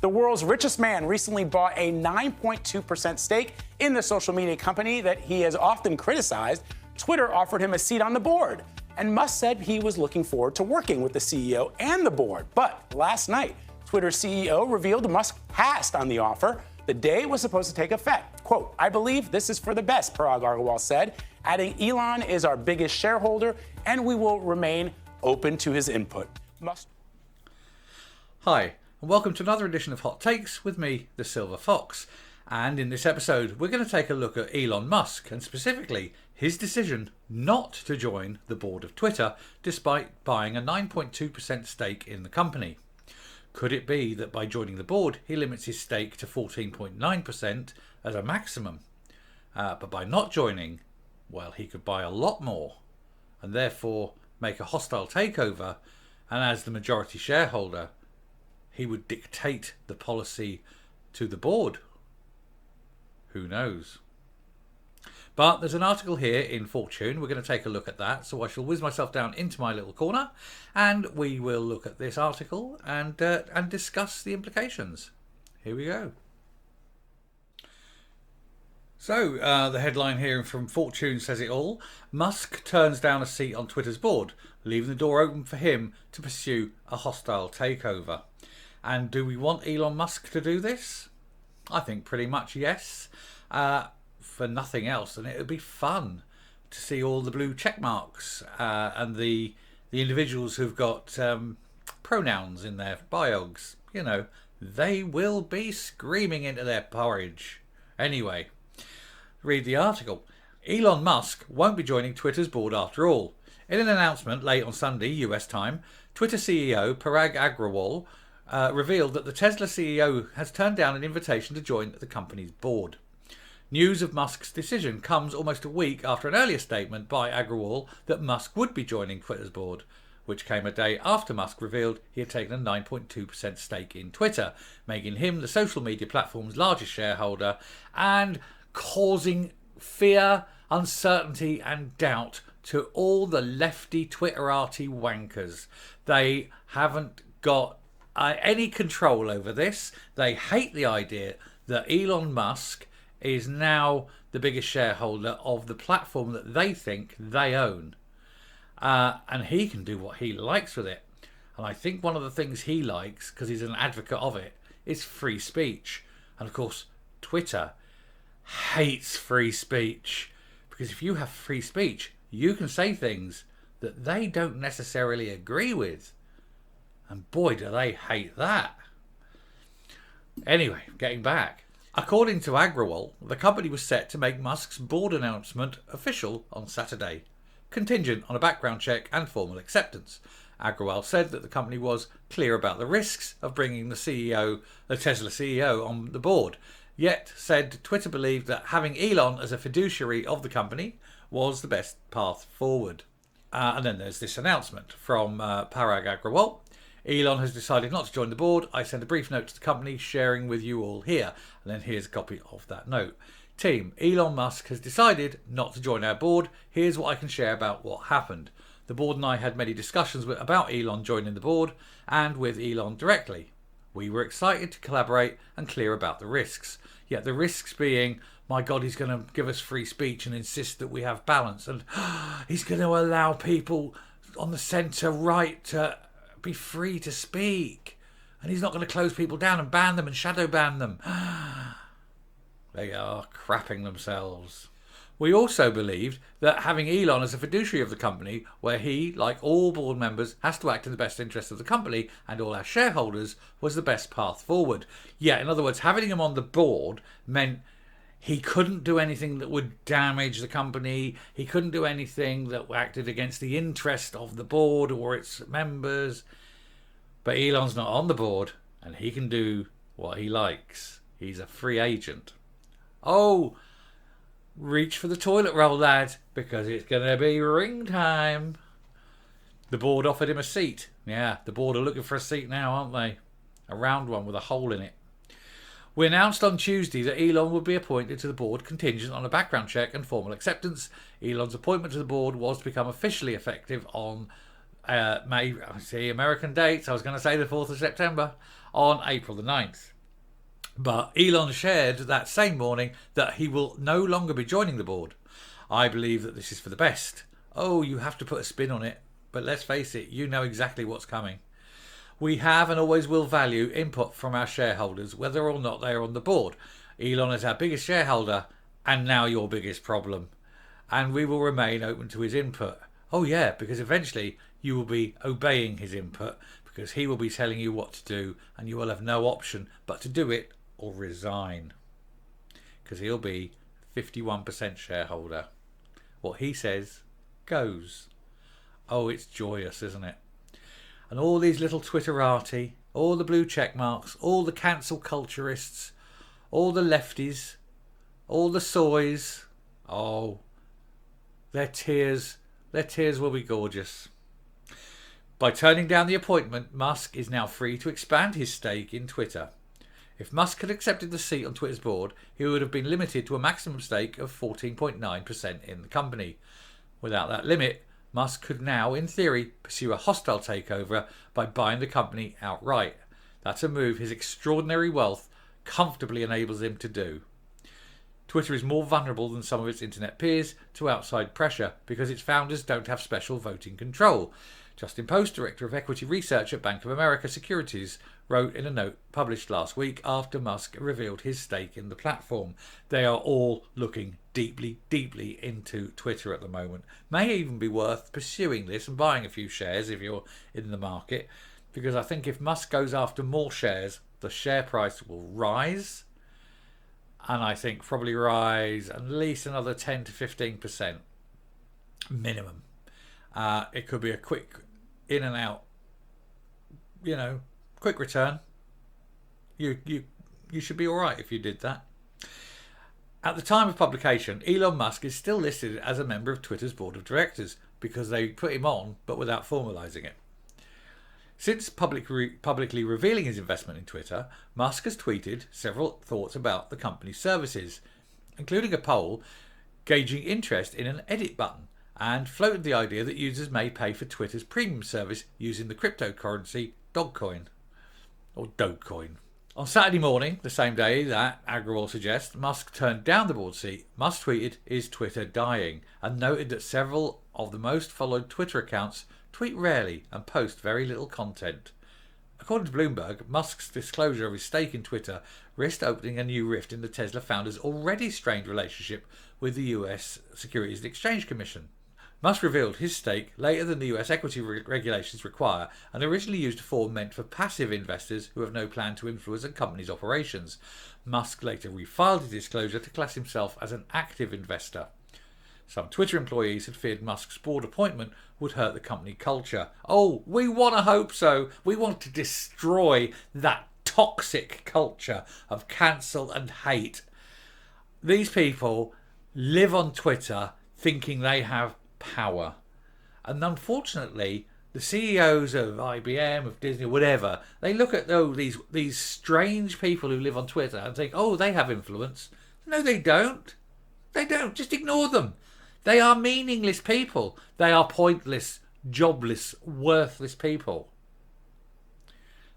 The world's richest man recently bought a 9.2% stake in the social media company that he has often criticized. Twitter offered him a seat on the board, and Musk said he was looking forward to working with the CEO and the board. But last night, Twitter CEO revealed Musk passed on the offer the day it was supposed to take effect. Quote, "I believe this is for the best," Parag Agrawal said, adding Elon is our biggest shareholder and we will remain open to his input. Hi, and welcome to another edition of Hot Takes with me, the Silver Fox. And in this episode, we're going to take a look at Elon Musk and specifically his decision not to join the board of Twitter despite buying a 9.2% stake in the company. Could it be that by joining the board, he limits his stake to 14.9% as a maximum? But by not joining, well, he could buy a lot more and therefore make a hostile takeover. And as the majority shareholder, he would dictate the policy to the board. Who knows? But there's an article here in Fortune. We're going to take a look at that. So I shall whiz myself down into my little corner and we will look at this article and discuss the implications. Here we go. So the headline here from Fortune says it all. Musk turns down a seat on Twitter's board, leaving the door open for him to pursue a hostile takeover. And do we want Elon Musk to do this? I think pretty much yes. For nothing else, and it would be fun to see all the blue check marks and the individuals who've got pronouns in their bios. You know, they will be screaming into their porridge. Anyway, read the article. Elon Musk won't be joining Twitter's board after all. In an announcement late on Sunday, US time, Twitter CEO Parag Agrawal revealed that the Tesla CEO has turned down an invitation to join the company's board. News of Musk's decision comes almost a week after an earlier statement by Agrawal that Musk would be joining Twitter's board, which came a day after Musk revealed he had taken a 9.2% stake in Twitter, making him the social media platform's largest shareholder and causing fear, uncertainty and doubt to all the lefty Twitterati wankers. They haven't got any control over this. They hate the idea that Elon Musk is now the biggest shareholder of the platform that they think they own. And he can do what he likes with it. And I think one of the things he likes, because he's an advocate of it, is free speech. And of course, Twitter hates free speech. Because if you have free speech, you can say things that they don't necessarily agree with. And boy, do they hate that. Anyway, getting back. According to Agrawal, the company was set to make Musk's board announcement official on Saturday, contingent on a background check and formal acceptance. Agrawal said that the company was clear about the risks of bringing the Tesla CEO, on the board, yet said Twitter believed that having Elon as a fiduciary of the company was the best path forward. And then there's this announcement from Parag Agrawal. Elon has decided not to join the board. I send a brief note to the company sharing with you all here. And then here's a copy of that note. Team, Elon Musk has decided not to join our board. Here's what I can share about what happened. The board and I had many discussions about Elon joining the board and with Elon directly. We were excited to collaborate and clear about the risks. Yet the risks being, my God, he's going to give us free speech and insist that we have balance. And he's going to allow people on the centre right to be free to speak, and he's not going to close people down and ban them and shadow ban them. They are crapping themselves. We also believed that having Elon as a fiduciary of the company, where he, like all board members, has to act in the best interest of the company and all our shareholders, was the best path forward. Yeah, in other words, having him on the board meant he couldn't do anything that would damage the company. He couldn't do anything that acted against the interest of the board or its members. But Elon's not on the board, and he can do what he likes. He's a free agent. Oh, reach for the toilet roll, lad, because it's going to be ring time. The board offered him a seat. Yeah, the board are looking for a seat now, aren't they? A round one with a hole in it. We announced on Tuesday that Elon would be appointed to the board contingent on a background check and formal acceptance. Elon's appointment to the board was to become officially effective on American dates. I was going to say the 4th of September, on April the 9th. But Elon shared that same morning that he will no longer be joining the board. I believe that this is for the best. Oh, you have to put a spin on it. But let's face it, you know exactly what's coming. We have and always will value input from our shareholders, whether or not they are on the board. Elon is our biggest shareholder and now your biggest problem. And we will remain open to his input. Oh yeah, because eventually you will be obeying his input because he will be telling you what to do and you will have no option but to do it or resign. Because he'll be 51% shareholder. What he says goes. Oh, it's joyous, isn't it? And all these little Twitterati, all the blue check marks, all the cancel culturists, all the lefties, all the soys. Oh, their tears will be gorgeous. By turning down the appointment, Musk is now free to expand his stake in Twitter. If Musk had accepted the seat on Twitter's board, he would have been limited to a maximum stake of 14.9% in the company. Without that limit, Musk could now, in theory, pursue a hostile takeover by buying the company outright. That's a move his extraordinary wealth comfortably enables him to do. Twitter is more vulnerable than some of its internet peers to outside pressure because its founders don't have special voting control. Justin Post, Director of Equity Research at Bank of America Securities, wrote in a note published last week after Musk revealed his stake in the platform. They are all looking deeply, deeply into Twitter at the moment. May even be worth pursuing this and buying a few shares if you're in the market, because I think if Musk goes after more shares, the share price will rise. And I think probably rise at least another 10 to 15% minimum. It could be a quick in and out, quick return. You should be all right if you did that. At the time of publication, Elon Musk is still listed as a member of Twitter's board of directors because they put him on, but without formalising it. Since publicly revealing his investment in Twitter, Musk has tweeted several thoughts about the company's services, including a poll gauging interest in an edit button, and floated the idea that users may pay for Twitter's premium service using the cryptocurrency Dogecoin. On Saturday morning, the same day that Agrawal suggests, Musk turned down the board seat. Musk tweeted, "Is Twitter dying?" and noted that several of the most followed Twitter accounts tweet rarely and post very little content. According to Bloomberg, Musk's disclosure of his stake in Twitter risked opening a new rift in the Tesla founder's already strained relationship with the US Securities and Exchange Commission. Musk revealed his stake later than the US equity regulations require and originally used a form meant for passive investors who have no plan to influence a company's operations. Musk later refiled his disclosure to class himself as an active investor. Some Twitter employees had feared Musk's board appointment would hurt the company culture. Oh, we want to hope so. We want to destroy that toxic culture of cancel and hate. These people live on Twitter thinking they have power. And unfortunately, the CEOs of IBM, of Disney, whatever, they look at these strange people who live on Twitter and think, oh, they have influence. No, they don't. They don't. Just ignore them. They are meaningless people. They are pointless, jobless, worthless people.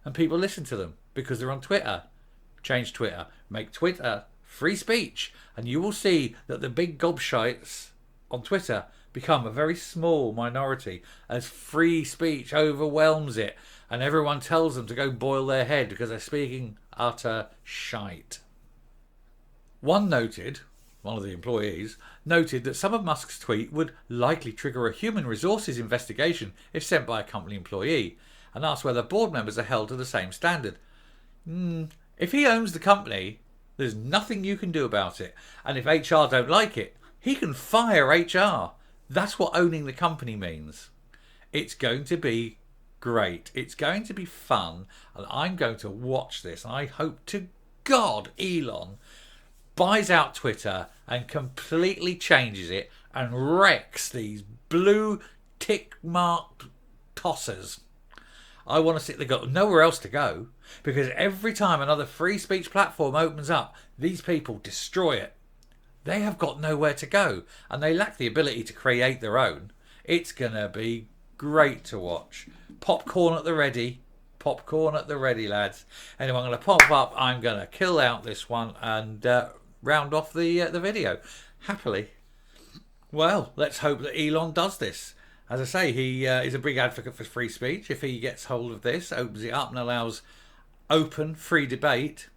And people listen to them because they're on Twitter. Change Twitter. Make Twitter free speech. And you will see that the big gobshites on Twitter become a very small minority as free speech overwhelms it. And everyone tells them to go boil their head because they're speaking utter shite. One of the employees, noted that some of Musk's tweet would likely trigger a human resources investigation if sent by a company employee, and asked whether board members are held to the same standard. If he owns the company, there's nothing you can do about it, and if HR don't like it, he can fire HR. That's what owning the company means. It's going to be great. It's going to be fun, and I'm going to watch this, and I hope to God Elon buys out Twitter and completely changes it and wrecks these blue tick mark tossers. I want to see, they've got nowhere else to go because every time another free speech platform opens up, these people destroy it. They have got nowhere to go and they lack the ability to create their own. It's going to be great to watch. Popcorn at the ready. Popcorn at the ready, lads. Anyway, I'm going to pop up. I'm going to kill out this one and round off the video. Happily. Well, let's hope that Elon does this. As I say, he is a big advocate for free speech. If he gets hold of this, opens it up and allows open, free debate,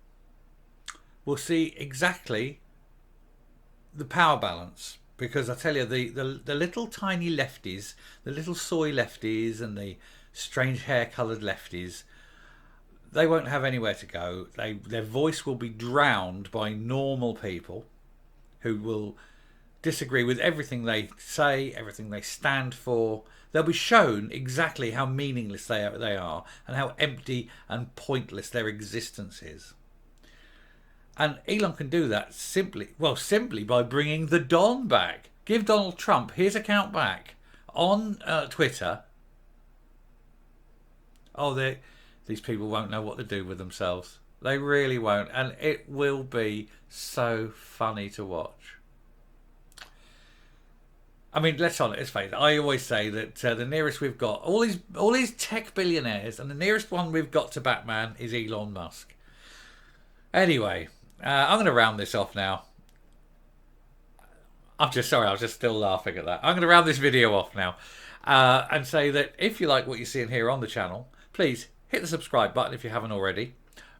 we'll see exactly the power balance. Because I tell you, the little tiny lefties, the little soy lefties and the strange hair-coloured lefties, they won't have anywhere to go. Their voice will be drowned by normal people who will disagree with everything they say, everything they stand for. They'll be shown exactly how meaningless they are and how empty and pointless their existence is. And Elon can do that simply by bringing the Don back. Give Donald Trump his account back on Twitter. Oh, these people won't know what to do with themselves. They really won't. And it will be so funny to watch. I mean, let's face it. I always say that the nearest we've got, all these tech billionaires, and the nearest one we've got to Batman is Elon Musk. Anyway, I'm going to round this off now. I'm just sorry, I was just still laughing at that. I'm going to round this video off now and say that if you like what you're seeing here on the channel, please hit the subscribe button if you haven't already.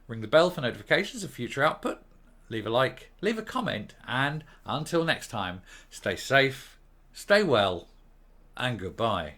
Ring the bell for notifications of future output. Leave a like, leave a comment, and until next time, stay safe, stay well, and goodbye.